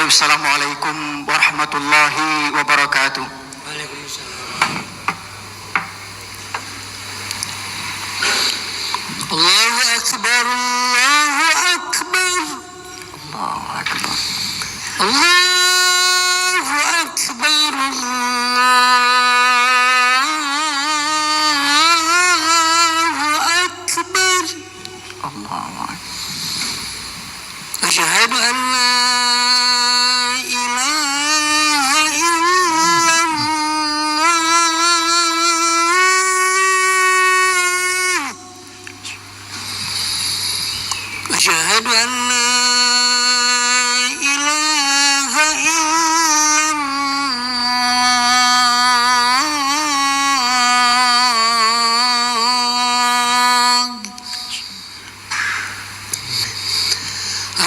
Assalamualaikum warahmatullahi wabarakatuh. Waalaikumsalam. Allahu Akbar, Allahu Akbar, Allahu Akbar, Allahu Akbar, Allahu Akbar, Allahu Akbar. Asyhadu an la ilaha illallah. Asyhadu an la ilaha illallah.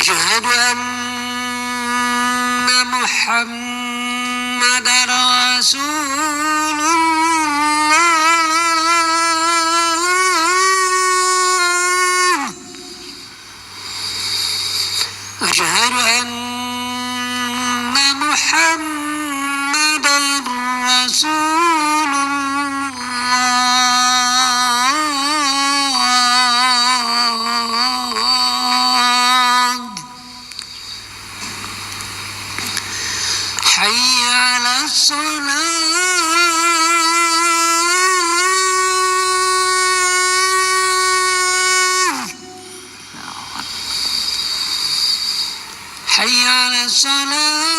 Asyhadu anna Muhammadar Rasulullah. Asyhadu anna Muhammadar Rasulullah. حي على الصلاة حي على الصلاة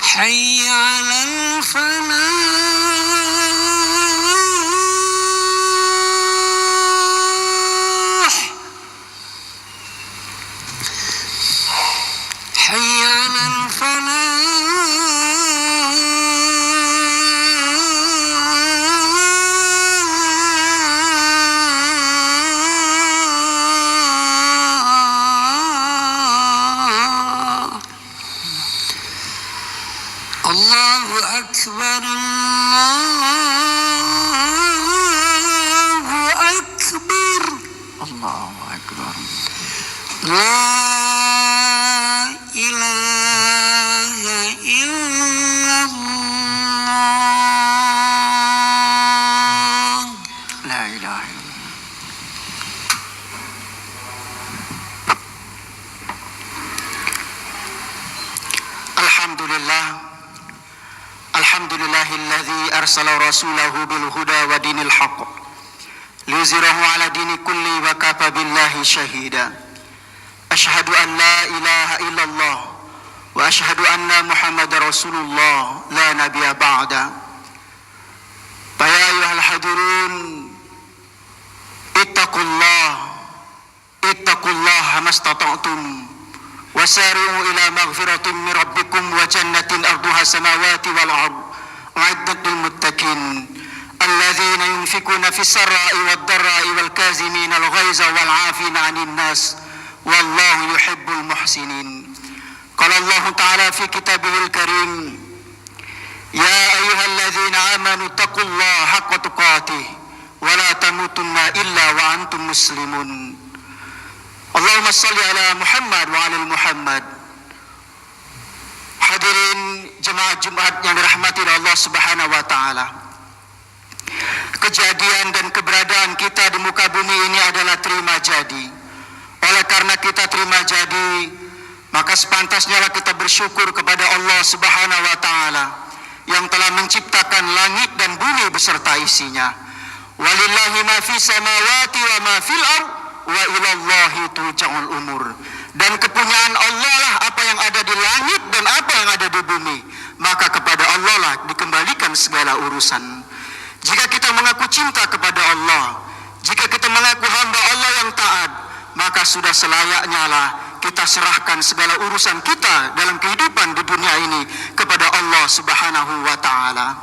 حي على الفلاح حي على الفلاح. Allahu Akbar, Allahu Akbar, Allahu Akbar. La ilaha illallah. La ilaha illallah. Alhamdulillah. Alhamdulillahilladzi arsala rasulahu bil huda wa dinil haqq liyuzhirahu ala dini kulli wa kafa billahi syahida. Asyhadu an la ilaha illallah wa asyhadu anna Muhammadar Rasulullah la nabiyya ba'da. Ya ayyuhal hadirun, ittaqullaha mastata'tum wasari'u ila maghfiratin min rabbikum wa jannatin arduha samawati wal ard u'iddat lil muttaqin alladzina yunfikuna fis sarra'i wad dharra'i wal kazimina al ghaiza wal 'afina 'anil nas wallahu yuhibbul muhsinin. Qala Allah ta'ala fi kitabihil karim, ya ayyuhalladzina amanu taqullaha haqqa tuqatih wa la tamutunna illa wa antum muslimun. Allahumma salli ala Muhammad wa ala Muhammad. Hadirin jemaah Jumat yang dirahmati oleh Allah Subhanahu wa taala. Kejadian dan keberadaan kita di muka bumi ini adalah terima jadi. Oleh karena kita terima jadi, maka sepantasnya kita bersyukur kepada Allah Subhanahu wa taala yang telah menciptakan langit dan bumi beserta isinya. Walillahi ma fis samawati wa ma fil ard wa ilallahi turja'ul umur. Dan kepunyaan Allah lah apa yang ada di langit dan apa yang ada di bumi. Maka kepada Allah lah dikembalikan segala urusan. Jika kita mengaku cinta kepada Allah, jika kita mengaku hamba Allah yang taat, maka sudah selayaknya lah kita serahkan segala urusan kita dalam kehidupan di dunia ini kepada Allah Subhanahu wa taala.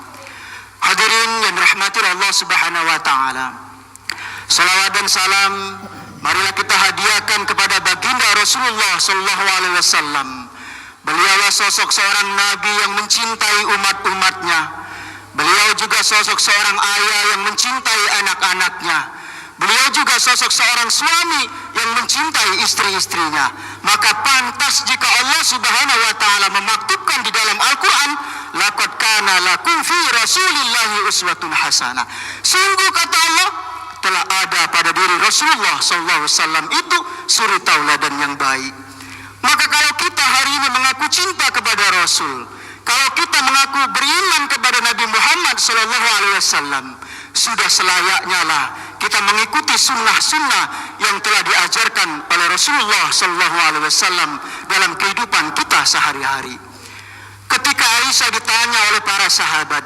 Hadirin yang dirahmati Allah Subhanahu wa taala. Salawat dan salam marilah kita hadiahkan kepada baginda Rasulullah sallallahu alaihi wasallam. Beliaulah sosok seorang nabi yang mencintai umat-umatnya. Beliau juga sosok seorang ayah yang mencintai anak-anaknya. Beliau juga sosok seorang suami yang mencintai istri-istrinya. Maka pantas jika Allah Subhanahu wa taala memaktubkan di dalam Al-Qur'an, laqad kana lakum fi Rasulillahi uswatun hasanah. Sungguh kata Allah, telah ada pada diri Rasulullah sallallahu alaihi wasallam itu suri tauladan yang baik. Maka kalau kita hari ini mengaku cinta kepada Rasul, kalau kita mengaku beriman kepada Nabi Muhammad sallallahu alaihi wasallam, sudah selayaknya lah kita mengikuti sunnah-sunnah yang telah diajarkan oleh Rasulullah sallallahu alaihi wasallam dalam kehidupan kita sehari-hari. Ketika Aisyah ditanya oleh para sahabat,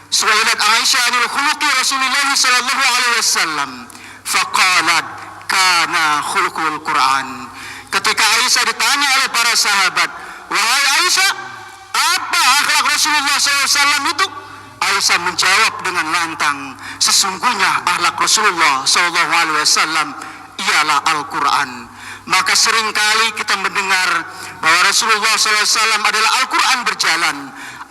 "Su'ilat Aisyah anil khuluqi Rasulullah sallallahu alaihi wasallam, faqalat kana khuluqul Qur'an." Ketika Aisyah ditanya oleh para sahabat, "Wahai Aisyah, apa akhlak Rasulullah SAW itu?" Aisyah menjawab dengan lantang, "Sesungguhnya akhlak Rasulullah SAW ialah Al-Quran." Maka seringkali kita mendengar bahwa Rasulullah SAW adalah Al-Quran berjalan.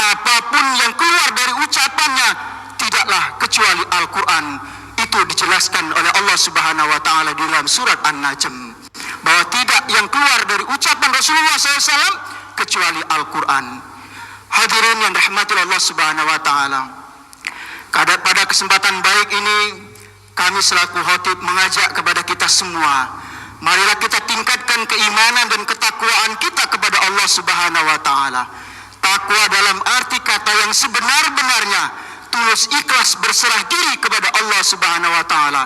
Apapun yang keluar dari ucapannya tidaklah kecuali Al-Quran. Itu dijelaskan oleh Allah Subhanahu wa taala di dalam surat An-Najm, bahwa tidak yang keluar dari ucapan Rasulullah SAW kecuali Al-Quran. Hadirin yang dirahmati Allah Subhanahu wa taala, pada kesempatan baik ini kami selaku khatib mengajak kepada kita semua, marilah kita tingkatkan keimanan dan ketakwaan kita kepada Allah Subhanahu wa taala. Takwa dalam arti kata yang sebenar-benarnya, tulus ikhlas berserah diri kepada Allah Subhanahu wa taala.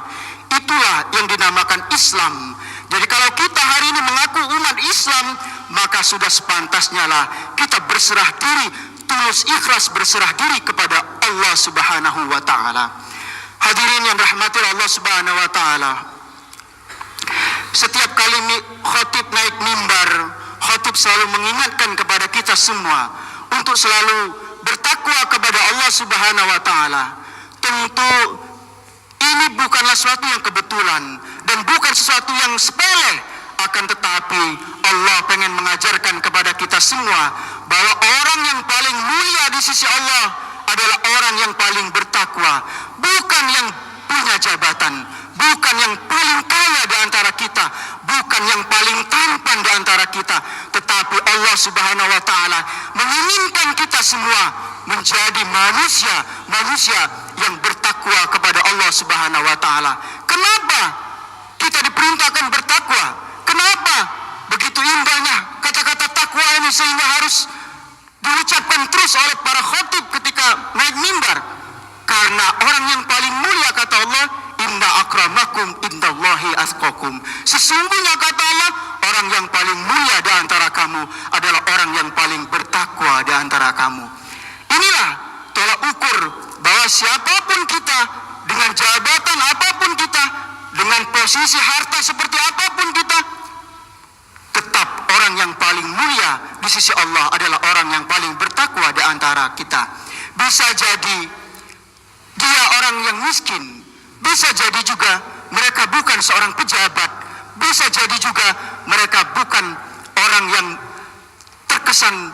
Itulah yang dinamakan Islam. Jadi kalau kita hari ini mengaku umat Islam, maka sudah sepantasnya lah kita berserah diri, tulus ikhlas berserah diri kepada Allah Subhanahu wa taala. Hadirin yang rahmati Allah Subhanahu wa taala, setiap kali khatib naik mimbar, khatib selalu mengingatkan kepada kita semua untuk selalu bertakwa kepada Allah Subhanahu wa taala. Tentu ini bukanlah sesuatu yang kebetulan dan bukan sesuatu yang sepele, akan tetapi Allah pengen mengajarkan kepada kita semua bahwa orang yang paling mulia di sisi Allah adalah orang yang paling bertakwa, bukan yang punya jabatan, bukan yang paling kaya di antara kita, bukan yang paling tampan di antara kita, tetapi Allah Subhanahu wa taala menginginkan kita semua menjadi manusia yang bertakwa kepada Allah Subhanahu wa taala. Kenapa kita diperintahkan bertakwa? Kenapa begitu indahnya kata-kata takwa ini sehingga harus diucapkan terus oleh para khatib ketika naik mimbar? Karena orang yang paling mulia, kata Allah, inna akramakum indallahi atqakum. Sesungguhnya kata Allah, orang yang paling mulia di antara kamu adalah orang yang paling bertakwa di antara kamu. Inilah tolak ukur bahwa siapapun kita, dengan jabatan apapun kita, dengan posisi harta seperti apapun kita, tetap orang yang paling mulia di sisi Allah adalah orang yang paling bertakwa di antara kita. Bisa jadi dia orang yang miskin, bisa jadi juga mereka bukan seorang pejabat, bisa jadi juga mereka bukan orang yang terkesan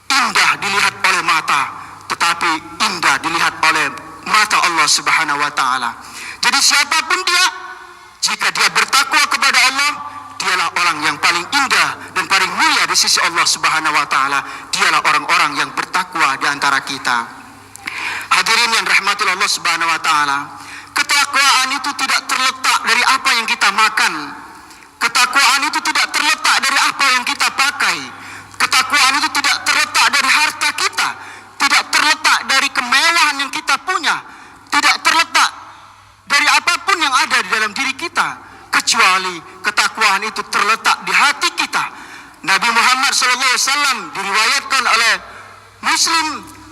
indah dilihat oleh mata, tetapi indah dilihat oleh mata Allah Subhanahu wa taala. Jadi siapapun dia, jika dia bertakwa kepada Allah, dialah orang yang paling indah dan paling mulia di sisi Allah Subhanahu wa taala. Dialah orang-orang yang bertakwa di antara kita. Hadirin yang rahmati Allah Subhanahu wa taala, ketakwaan itu tidak terletak dari apa yang kita makan. Ketakwaan itu tidak terletak dari apa yang kita pakai. Ketakwaan itu tidak terletak dari harta kita, tidak terletak dari kemewahan yang kita punya, tidak terletak dari apapun yang ada di dalam diri kita, kecuali ketakwaan itu terletak di hati kita. Nabi Muhammad SAW diriwayatkan oleh Muslim,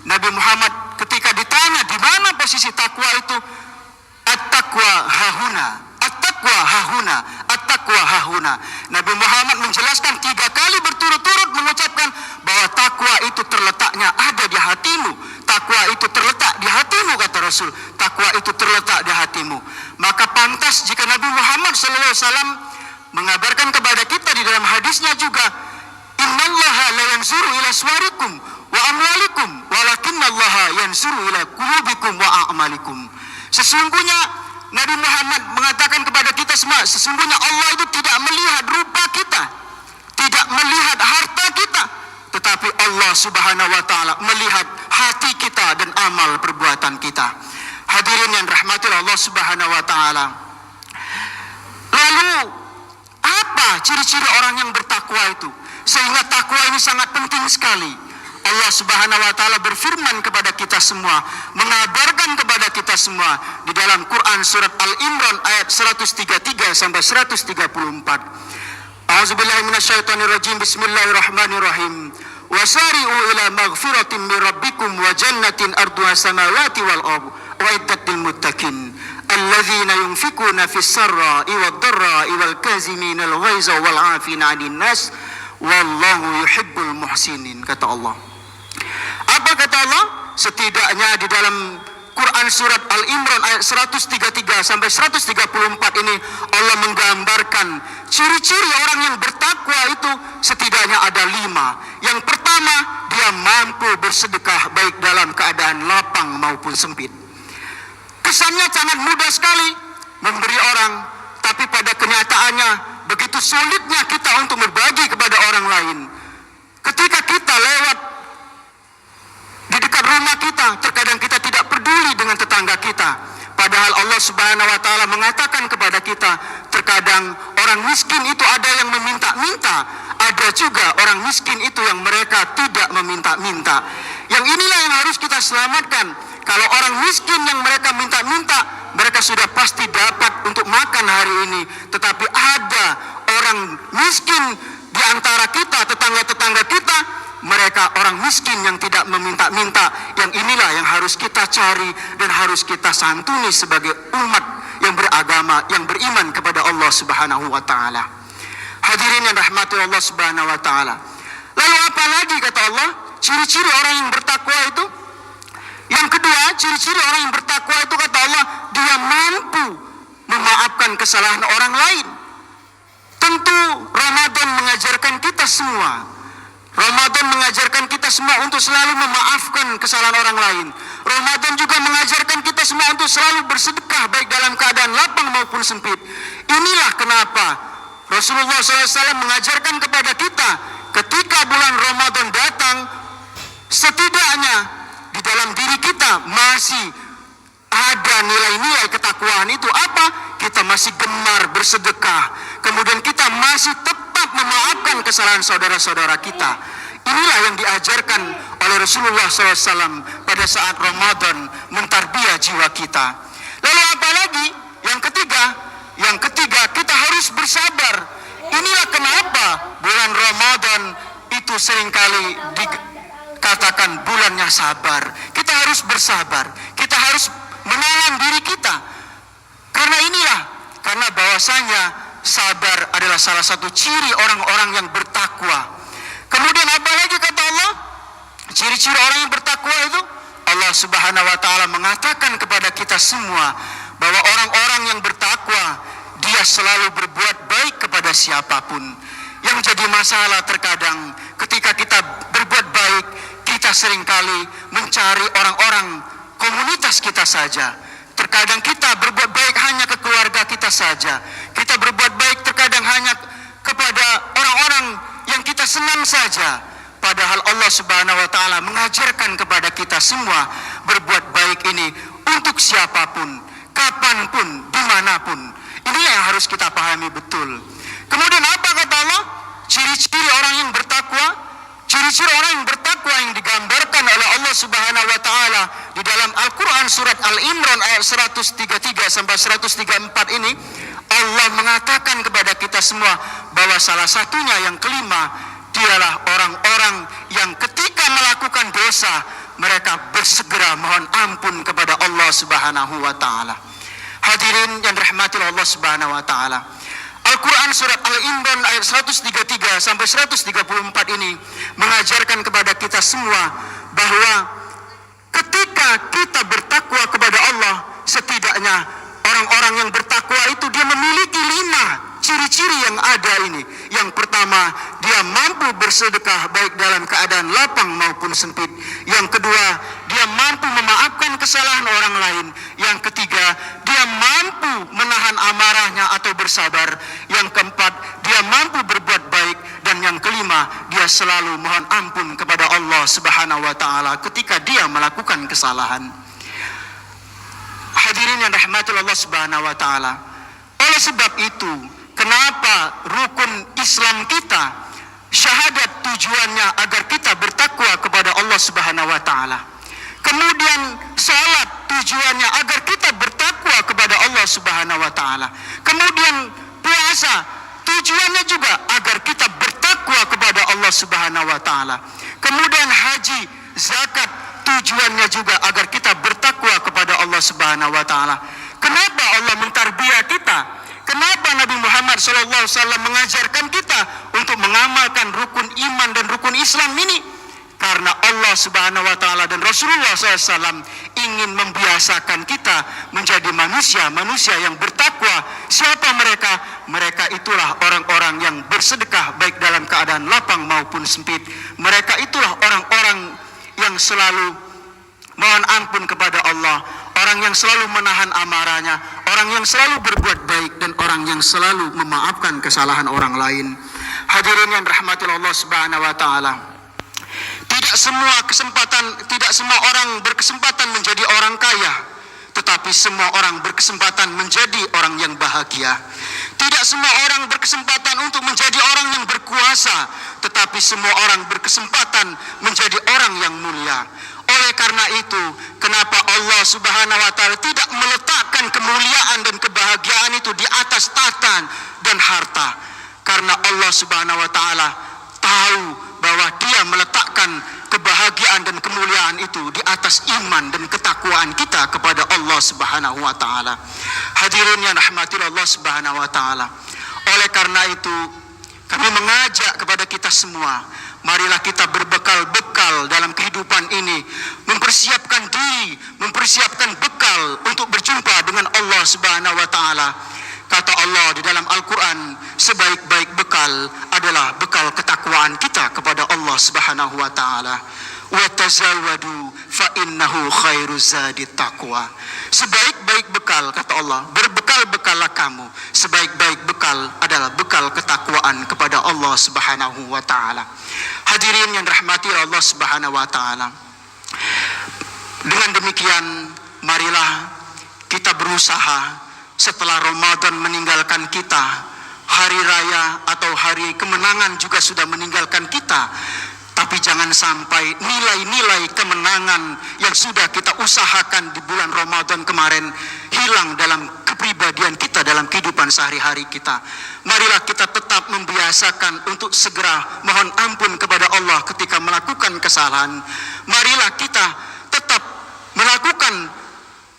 Nabi Muhammad ketika ditanya di mana posisi takwa itu, at-taqwa hahuna, at-taqwa hahuna, at-taqwa hahuna. Nabi Muhammad menjelaskan 3 kali berturut-turut mengucapkan bahwa takwa itu terletaknya ada di hatimu. Takwa itu terletak di hatimu, kata Rasul. Takwa itu terletak di hatimu. Maka pantas jika Nabi Muhammad SAW mengabarkan kepada kita di dalam hadisnya juga, innallaha la anfusikum wa amwalikum walakinallaha yansuru ila qulubikum wa a'malikum. Sesungguhnya Nabi Muhammad mengatakan kepada kita semua, sesungguhnya Allah itu tidak melihat rupa kita, tidak melihat harta kita, tetapi Allah Subhanahu wa taala melihat hati kita dan amal perbuatan kita. Hadirin yang rahmati Allah Subhanahu wa taala. Lalu apa ciri-ciri orang yang bertakwa itu? Sehingga takwa ini sangat penting sekali. Allah Subhanahu wa taala berfirman kepada kita semua, mengabarkan kepada kita semua di dalam Quran surat Al-Imran ayat 133 sampai 134. A'udzubillahi minasyaitonirrajim. Bismillahirrahmanirrahim. Wasari'u ila maghfiratin min rabbikum wa jannatin arduha samawati wal ardh wa iddat lil muttaqin alladzina yunfikuna fis sarra'i wad dharra'i wal kazimina al ghaiza wal 'afina 'anil nas wallahu yuhibbul muhsinin. Kata Allah. Apa kata Allah? Setidaknya di dalam Quran surat Al-Imran ayat 133 sampai 134 ini Allah menggambarkan ciri-ciri orang yang bertakwa itu setidaknya ada 5. Yang pertama, dia mampu bersedekah baik dalam keadaan lapang maupun sempit. Kesannya sangat mudah sekali memberi orang, tapi pada kenyataannya begitu sulitnya kita untuk berbagi kepada orang lain. Ketika kita lewat di dekat rumah kita, terkadang kita tidak peduli dengan tetangga kita. Padahal Allah Subhanahu wa taala mengatakan kepada kita, terkadang orang miskin itu ada yang meminta-minta, ada juga orang miskin itu yang mereka tidak meminta-minta. Yang inilah yang harus kita selamatkan. Kalau orang miskin yang mereka minta-minta, mereka sudah pasti dapat untuk makan hari ini. Tetapi ada orang miskin di antara kita, tetangga-tetangga kita, mereka orang miskin yang tidak meminta-minta. Yang inilah yang harus kita cari dan harus kita santuni sebagai umat yang beragama, yang beriman kepada Allah Subhanahu wa taala. Hadirin yang rahmati Allah Subhanahu wa taala. Lalu apa lagi kata Allah? Ciri-ciri orang yang bertakwa itu? Yang kedua, ciri-ciri orang yang bertakwa itu kata Allah, dia mampu memaafkan kesalahan orang lain. Tentu Ramadan mengajarkan kita semua. Ramadan mengajarkan kita semua untuk selalu memaafkan kesalahan orang lain. Ramadan juga mengajarkan kita semua untuk selalu bersedekah baik dalam keadaan lapang maupun sempit. Inilah kenapa Rasulullah SAW mengajarkan kepada kita ketika bulan Ramadan datang, setidaknya di dalam diri kita masih ada nilai-nilai ketakwaan itu apa? Kita masih gemar bersedekah. Kemudian kita masih tetap memaafkan kesalahan saudara-saudara kita. Inilah yang diajarkan oleh Rasulullah SAW pada saat Ramadan mentarbiyah jiwa kita. Lalu apa lagi? Yang ketiga kita harus bersabar. Inilah kenapa bulan Ramadan itu seringkali dikatakan bulannya sabar. Kita harus bersabar. Kita harus menahan diri kita. Karena bahwasanya sabar adalah salah satu ciri orang-orang yang bertakwa. Kemudian apa lagi kata Allah? Ciri-ciri orang yang bertakwa itu, Allah Subhanahu wa taala mengatakan kepada kita semua bahwa orang-orang yang bertakwa dia selalu berbuat baik kepada siapapun. Yang jadi masalah terkadang ketika kita berbuat baik, kita seringkali mencari orang-orang komunitas kita saja. Terkadang kita berbuat baik hanya ke keluarga kita saja. Kita berbuat baik terkadang hanya kepada orang-orang yang kita senang saja. Padahal Allah Subhanahu wa taala mengajarkan kepada kita semua berbuat baik ini untuk siapapun, kapanpun, dimanapun. Inilah yang harus kita pahami betul. Kemudian apa kata Allah? Ciri-ciri orang yang bertakwa. Ciri-ciri orang yang bertakwa yang digambarkan oleh Allah Subhanahu wa taala di dalam Al-Qur'an surat Al-Imran ayat 133 sampai 134 ini, Allah mengatakan kepada kita semua bahwa salah satunya yang kelima, dialah orang-orang yang ketika melakukan dosa mereka bersegera mohon ampun kepada Allah Subhanahu wa taala. Hadirin yang dirahmati Allah Subhanahu wa taala. Al-Quran surat Al-Imran ayat 133 sampai 134 ini mengajarkan kepada kita semua bahwa ketika kita bertakwa kepada Allah, setidaknya orang-orang yang bertakwa itu dia memiliki 5 ciri-ciri yang ada ini. Yang pertama, dia mampu bersedekah baik dalam keadaan lapang maupun sempit. Yang kedua, dia mampu memaafkan kesalahan orang lain. Yang ketiga, dia mampu menahan amarahnya atau bersabar. Yang keempat, dia mampu berbuat baik. Dan yang kelima, dia selalu mohon ampun kepada Allah Subhanahu wa taala ketika dia melakukan kesalahan. Hadirin yang dirahmati Allah Subhanahu wa taala. Oleh sebab itu, kenapa rukun Islam kita, syahadat, tujuannya agar kita bertakwa kepada Allah Subhanahu wa taala. Kemudian salat tujuannya agar kita bertakwa kepada Allah Subhanahu wa taala. Kemudian puasa tujuannya juga agar kita bertakwa kepada Allah Subhanahu wa taala. Kemudian haji, zakat tujuannya juga agar kita bertakwa kepada Allah Subhanahu wa taala. Kenapa Allah mentarbiyah kita? Kenapa Nabi Muhammad SAW mengajarkan kita untuk mengamalkan rukun iman dan rukun Islam ini? Karena Allah Subhanahu wa taala dan Rasulullah SAW ingin membiasakan kita menjadi manusia yang bertakwa. Siapa mereka? Mereka itulah orang-orang yang bersedekah baik dalam keadaan lapang maupun sempit. Mereka itulah orang-orang yang selalu mohon ampun kepada Allah, orang yang selalu menahan amarahnya, orang yang selalu berbuat baik, dan orang yang selalu memaafkan kesalahan orang lain. Hadirin yang dirahmati Allah Subhanahu wa taala. Tidak semua orang berkesempatan menjadi orang kaya, tetapi semua orang berkesempatan menjadi orang yang bahagia. Tidak semua orang berkesempatan untuk menjadi orang yang berkuasa, tetapi semua orang berkesempatan menjadi orang yang mulia. Oleh karena itu, kenapa Allah Subhanahu wa taala tidak meletakkan kemuliaan dan kebahagiaan itu di atas tahta dan harta? Karena Allah Subhanahu wa taala tahu bahwa Dia meletakkan kebahagiaan dan kemuliaan itu di atas iman dan ketakwaan kita kepada Allah Subhanahu wa taala. Hadirin yang rahmati Allah Subhanahu wa taala. Oleh karena itu, kami mengajak kepada kita semua, marilah kita berbekal-bekal dalam kehidupan ini, mempersiapkan diri, mempersiapkan bekal untuk berjumpa dengan Allah Subhanahu wa taala. Kata Allah di dalam Al-Quran, sebaik-baik bekal adalah bekal ketakwaan kita kepada Allah Subhanahu wa taala. Wa tazawwadu fa innahu khairu zadi taqwa. Sebaik-baik bekal, kata Allah, berbekal-bekallah kamu. Sebaik-baik bekal adalah bekal ketakwaan kepada Allah Subhanahu wa taala. Hadirin yang dirahmati Allah Subhanahu wa taala. Dengan demikian, marilah kita berusaha setelah Ramadan meninggalkan kita, hari raya atau hari kemenangan juga sudah meninggalkan kita. Tapi jangan sampai nilai-nilai kemenangan yang sudah kita usahakan di bulan Ramadan kemarin hilang dalam kepribadian kita, dalam kehidupan sehari-hari kita. Marilah kita tetap membiasakan untuk segera mohon ampun kepada Allah ketika melakukan kesalahan. Marilah kita tetap melakukan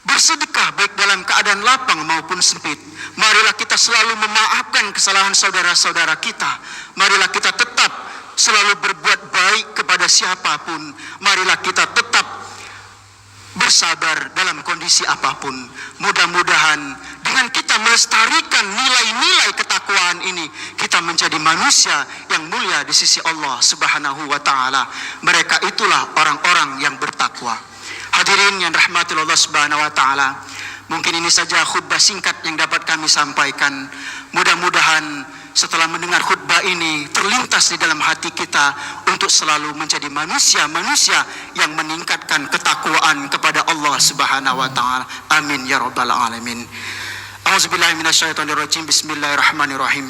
bersedekah baik dalam keadaan lapang maupun sempit. Marilah kita selalu memaafkan kesalahan saudara-saudara kita. Marilah kita tetap selalu berbuat baik kepada siapapun. Marilah kita tetap bersabar dalam kondisi apapun. Mudah-mudahan dengan kita melestarikan nilai-nilai ketakwaan ini, kita menjadi manusia yang mulia di sisi Allah Subhanahu wa taala. Mereka itulah orang-orang yang bertakwa. Hadirin yang rahmati Allah Subhanahu wa taala, mungkin ini saja khutbah singkat yang dapat kami sampaikan. Mudah-mudahan setelah mendengar khutbah ini terlintas di dalam hati kita untuk selalu menjadi manusia-manusia yang meningkatkan ketakwaan kepada Allah Subhanahu wa taala. Amin ya rabbal alamin. A'udzubillahi minasyaitonirrajim. Bismillahirrahmanirrahim.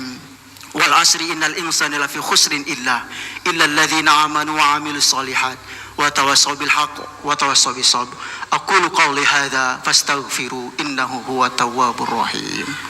Wal asri innal insana lafi khusrin illa alladzina amanu wa amilus solihat wa tawassaw bil haqq wa tawassaw bis sabr. Aqulu qawli hadza fastaghfiru innahu huwa tawwabur rahim.